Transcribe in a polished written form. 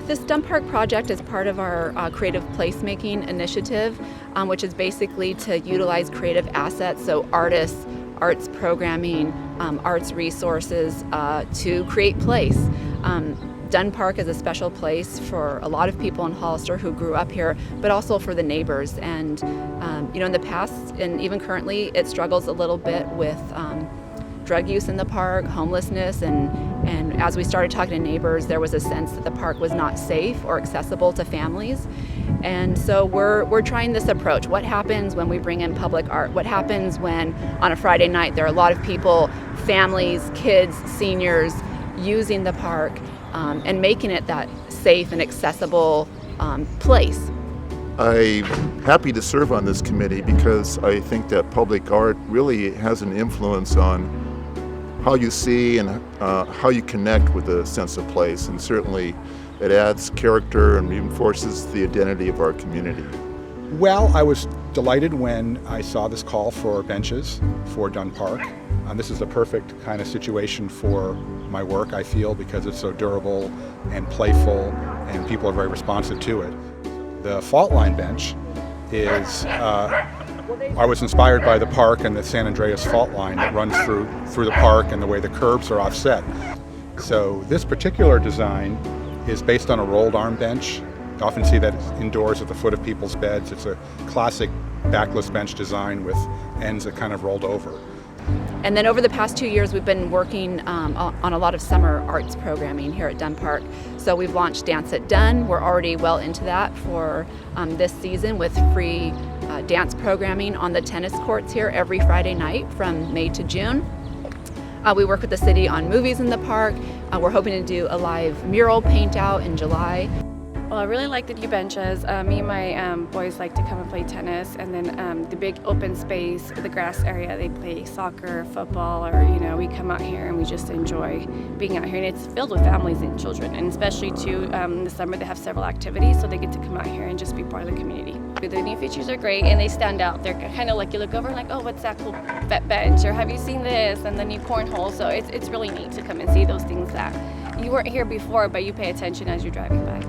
This Dunne Park project is part of our creative placemaking initiative, which is basically to utilize creative assets, so artists, arts programming, arts resources to create place. Dunne Park is a special place for a lot of people in Hollister who grew up here, but also for the neighbors. And in the past and even currently, it struggles a little bit with drug use in the park, homelessness, and as we started talking to neighbors, there was a sense that the park was not safe or accessible to families. And so we're trying this approach. What happens when we bring in public art? What happens when on a Friday night there are a lot of people, families, kids, seniors, using the park and making it that safe and accessible place? I'm happy to serve on this committee because I think that public art really has an influence on how you see and how you connect with a sense of place, and certainly it adds character and reinforces the identity of our community. Well, I was delighted when I saw this call for benches for Dunne Park. This is the perfect kind of situation for my work, I feel, because it's so durable and playful and people are very responsive to it. The fault line bench is, I was inspired by the park and the San Andreas fault line that runs through the park and the way the curbs are offset. So this particular design is based on a rolled arm bench. You often see that indoors at the foot of people's beds. It's a classic backless bench design with ends that kind of rolled over. And then over the past 2 years, we've been working on a lot of summer arts programming here at Dunne Park. So we've launched Dance at Dunne. We're already well into that for this season with free dance programming on the tennis courts here every Friday night from May to June. We work with the city on movies in the park. We're hoping to do a live mural paint out in July. Well, I really like the new benches. Me and my boys like to come and play tennis, and then the big open space, the grass area, they play soccer, football, or we come out here and we just enjoy being out here. And it's filled with families and children, and especially too in the summer they have several activities, so they get to come out here and just be part of the community. The new features are great and they stand out. They're kind of like you look over and like, oh, what's that cool bench? Or have you seen this? And the new cornhole. So it's really neat to come and see those things that you weren't here before, but you pay attention as you're driving by.